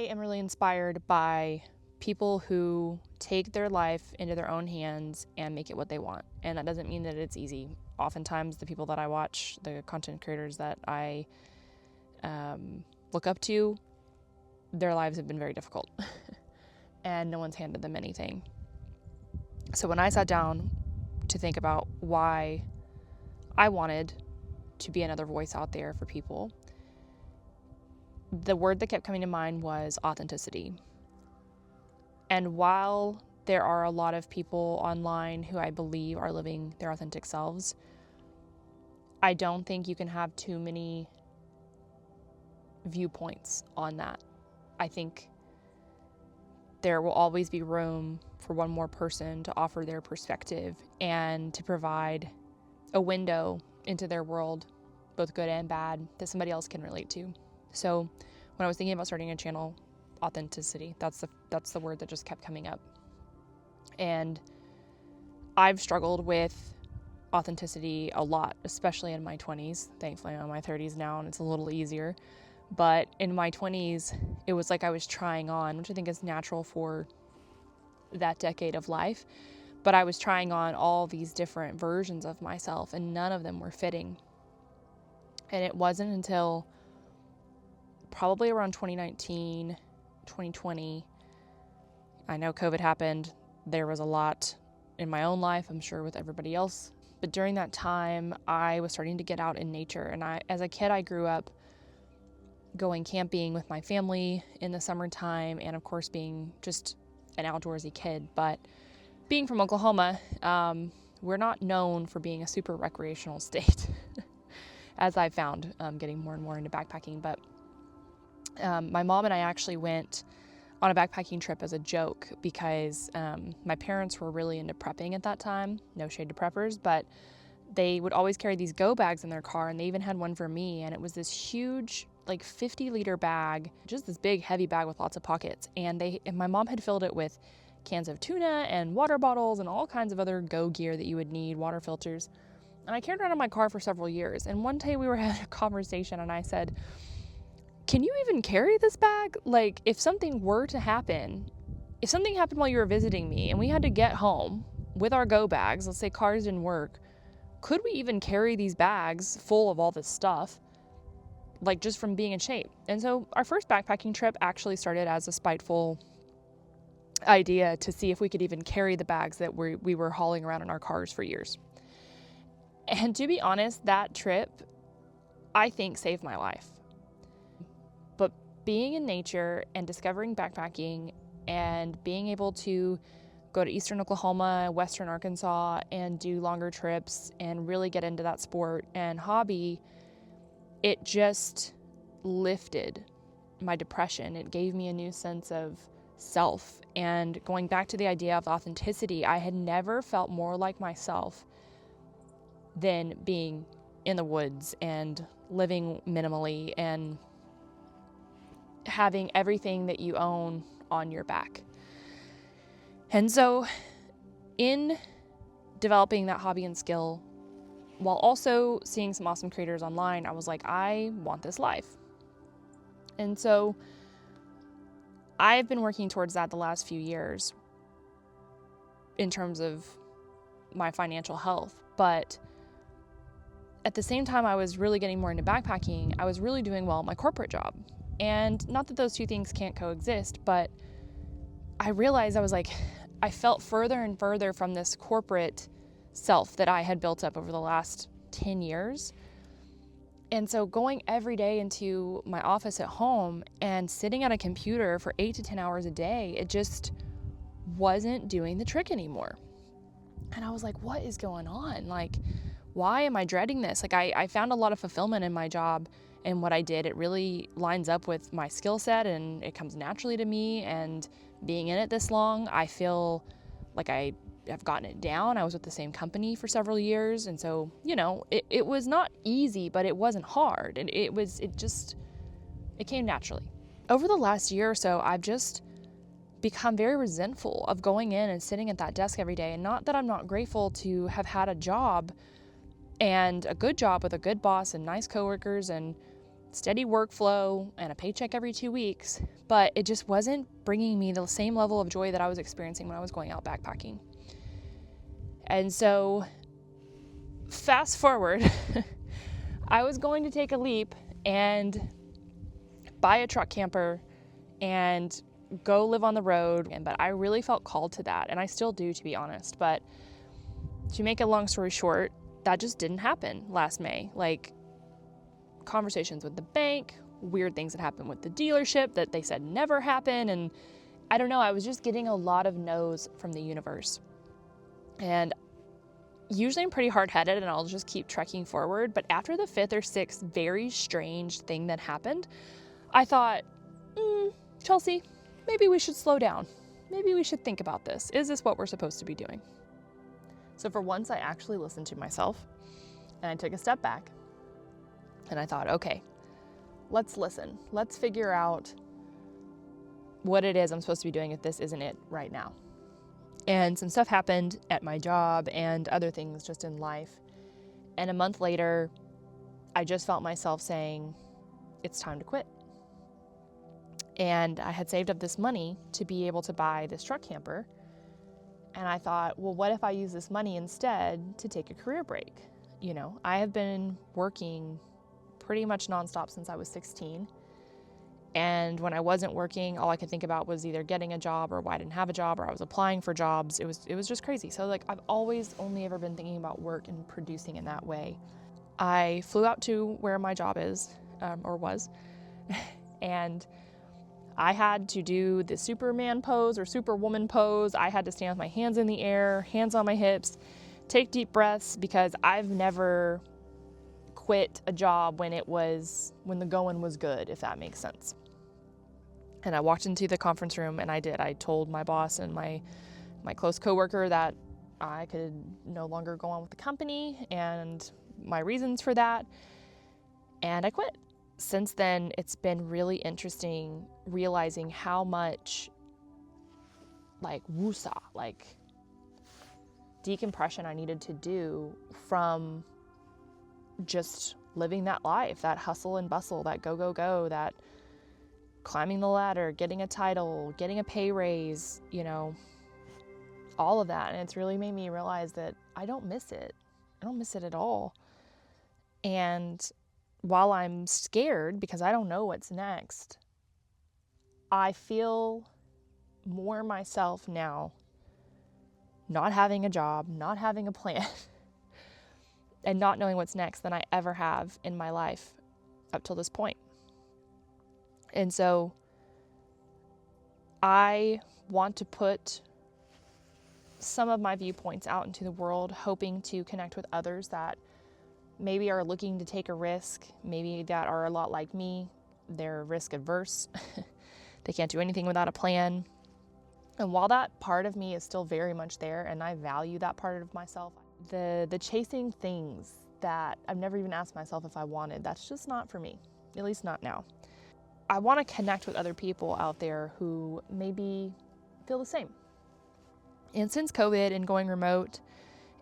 I am really inspired by people who take their life into their own hands and make it what they want. And that doesn't mean that it's easy. Oftentimes the people that I watch, the content creators that I look up to, their lives have been very difficult and no one's handed them anything. So when I sat down to think about why I wanted to be another voice out there for people, the word that kept coming to mind was authenticity. And while there are a lot of people online who I believe are living their authentic selves, I don't think you can have too many viewpoints on that. I think there will always be room for one more person to offer their perspective and to provide a window into their world, both good and bad, that somebody else can relate to. So when I was thinking about starting a channel, authenticity, that's the word that just kept coming up. And I've struggled with authenticity a lot, especially in my 20s. Thankfully, I'm in my 30s now and it's a little easier. But in my 20s, it was like I was trying on, which I think is natural for that decade of life. But I was trying on all these different versions of myself and none of them were fitting. And it wasn't until probably around 2019, 2020, I know COVID happened. There was a lot in my own life, I'm sure with everybody else. But during that time, I was starting to get out in nature. And as a kid, I grew up going camping with my family in the summertime and of course being just an outdoorsy kid. But being from Oklahoma, we're not known for being a super recreational state, as I found getting more and more into backpacking. But my mom and I actually went on a backpacking trip as a joke because my parents were really into prepping at that time. No shade to preppers, but they would always carry these go bags in their car, and they even had one for me, and it was this huge, like 50-liter bag, just this big heavy bag with lots of pockets. And my mom had filled it with cans of tuna and water bottles and all kinds of other go gear that you would need, water filters. And I carried it around in my car for several years. And one day we were having a conversation and I said, "Can you even carry this bag? Like, if something were to happen, if something happened while you were visiting me and we had to get home with our go bags, let's say cars didn't work, could we even carry these bags full of all this stuff, like just from being in shape?" And so our first backpacking trip actually started as a spiteful idea to see if we could even carry the bags that we were hauling around in our cars for years. And to be honest, that trip, I think, saved my life. But being in nature and discovering backpacking and being able to go to eastern Oklahoma, western Arkansas, and do longer trips and really get into that sport and hobby, it just lifted my depression. It gave me a new sense of self. And going back to the idea of authenticity, I had never felt more like myself than being in the woods and living minimally and having everything that you own on your back. And so in developing that hobby and skill, while also seeing some awesome creators online, I was like, I want this life. And so I've been working towards that the last few years in terms of my financial health. But at the same time I was really getting more into backpacking, I was really doing well at my corporate job. And not that those two things can't coexist, but I realized I felt further and further from this corporate self that I had built up over the last 10 years. And so going every day into my office at home and sitting at a computer for 8 to 10 hours a day, it just wasn't doing the trick anymore. And I was like, what is going on? Like, why am I dreading this? Like, I found a lot of fulfillment in my job and what I did. It really lines up with my skill set and it comes naturally to me. And being in it this long, I feel like I have gotten it down. I was with the same company for several years. And so, it was not easy, but it wasn't hard. And it came naturally. Over the last year or so, I've just become very resentful of going in and sitting at that desk every day. And not that I'm not grateful to have had a job and a good job with a good boss and nice coworkers and steady workflow and a paycheck every 2 weeks, but it just wasn't bringing me the same level of joy that I was experiencing when I was going out backpacking. And so fast forward, I was going to take a leap and buy a truck camper and go live on the road. But I really felt called to that, and I still do, to be honest. But to make a long story short, that just didn't happen last May. Like, conversations with the bank, weird things that happened with the dealership that they said never happened. And I don't know, I was just getting a lot of no's from the universe. And usually I'm pretty hard-headed and I'll just keep trekking forward. But after the 5th or 6th very strange thing that happened, I thought, Chelsea, maybe we should slow down. Maybe we should think about this. Is this what we're supposed to be doing? So for once, I actually listened to myself and I took a step back and I thought, okay, let's listen. Let's figure out what it is I'm supposed to be doing if this isn't it right now. And some stuff happened at my job and other things just in life. And a month later, I just felt myself saying, it's time to quit. And I had saved up this money to be able to buy this truck camper. And I thought, well, what if I use this money instead to take a career break? You know, I have been working pretty much nonstop since I was 16. And when I wasn't working, all I could think about was either getting a job or why I didn't have a job, or I was applying for jobs. It was just crazy. So like, I've always only ever been thinking about work and producing in that way. I flew out to where my job is, or was, and I had to do the Superman pose or Superwoman pose. I had to stand with my hands in the air, hands on my hips, take deep breaths, because I've never quit a job when the going was good, if that makes sense. And I walked into the conference room and I did. I told my boss and my close coworker that I could no longer go on with the company and my reasons for that. And I quit. Since then, it's been really interesting realizing how much woosah, decompression I needed to do from just living that life, that hustle and bustle, that go, go, go, that climbing the ladder, getting a title, getting a pay raise, all of that. And it's really made me realize that I don't miss it. I don't miss it at all. And while I'm scared because I don't know what's next, I feel more myself now, not having a job, not having a plan, and not knowing what's next than I ever have in my life up till this point. And so I want to put some of my viewpoints out into the world, hoping to connect with others that maybe are looking to take a risk, maybe that are a lot like me. They're risk adverse. They can't do anything without a plan. And while that part of me is still very much there, and I value that part of myself, the chasing things that I've never even asked myself if I wanted, that's just not for me, at least not now. I want to connect with other people out there who maybe feel the same. And since COVID and going remote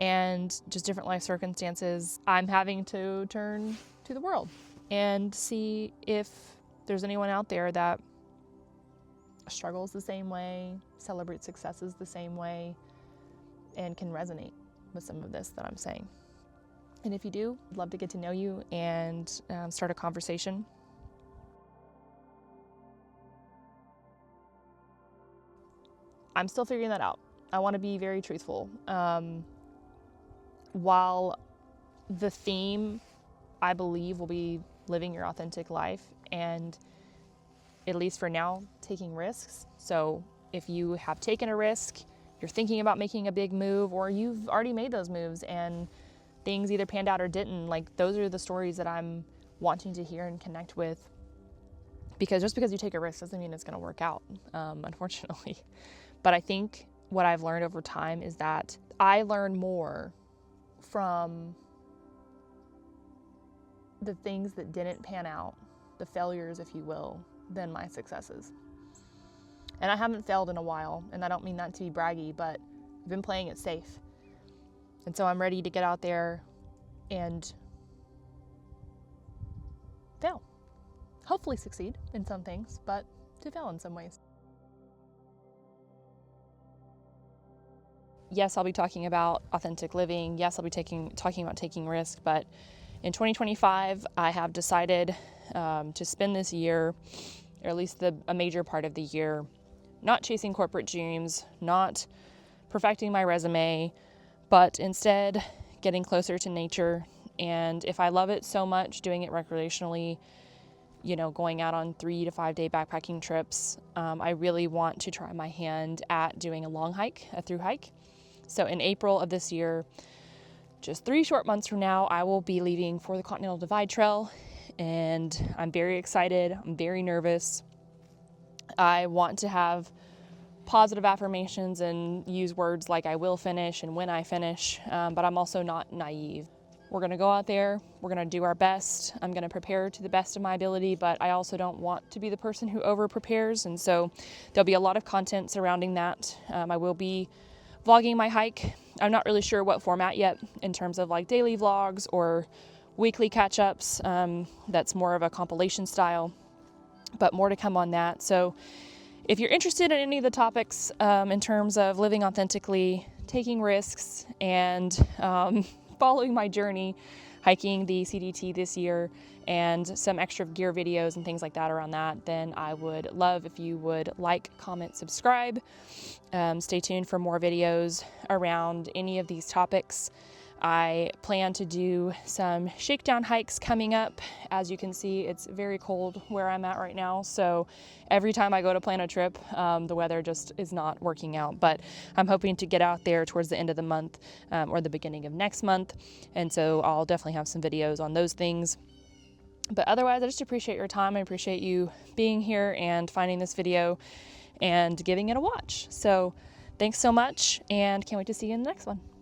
and just different life circumstances, I'm having to turn to the world and see if there's anyone out there that struggles the same way, celebrates successes the same way, and can resonate with some of this that I'm saying. And if you do, I'd love to get to know you and start a conversation. I'm still figuring that out. I want to be very truthful. While the theme, I believe, will be living your authentic life, and at least for now, taking risks. So if you have taken a risk, you're thinking about making a big move, or you've already made those moves and things either panned out or didn't, those are the stories that I'm wanting to hear and connect with. Because just because you take a risk doesn't mean it's going to work out, unfortunately. But I think what I've learned over time is that I learn more from the things that didn't pan out, the failures, if you will, than my successes. And I haven't failed in a while, and I don't mean that to be braggy, but I've been playing it safe. And so I'm ready to get out there and fail. hopefully succeed in some things, but to fail in some ways. Yes, I'll be talking about authentic living. Yes, I'll be talking about taking risk, but in 2025, I have decided to spend this year, or at least a major part of the year, not chasing corporate dreams, not perfecting my resume, but instead getting closer to nature. And if I love it so much, doing it recreationally, going out on 3 to 5 day backpacking trips, I really want to try my hand at doing a long hike, a through hike. So in April of this year, just 3 short months from now, I will be leaving for the Continental Divide Trail, and I'm very excited. I'm very nervous. I want to have positive affirmations and use words like I will finish and when I finish, but I'm also not naive. We're going to go out there. We're going to do our best. I'm going to prepare to the best of my ability, but I also don't want to be the person who over prepares. And so there'll be a lot of content surrounding that. I will be vlogging my hike. I'm not really sure what format yet in terms of like daily vlogs or weekly catch-ups. That's more of a compilation style, but more to come on that. So if you're interested in any of the topics in terms of living authentically, taking risks, and following my journey, hiking the CDT this year, and some extra gear videos and things like that around that, then I would love if you would like, comment, subscribe. Stay tuned for more videos around any of these topics. I plan to do some shakedown hikes coming up. As you can see, it's very cold where I'm at right now. So every time I go to plan a trip, the weather just is not working out. But I'm hoping to get out there towards the end of the month or the beginning of next month. And so I'll definitely have some videos on those things. But otherwise, I just appreciate your time. I appreciate you being here and finding this video and giving it a watch. So thanks so much, and can't wait to see you in the next one.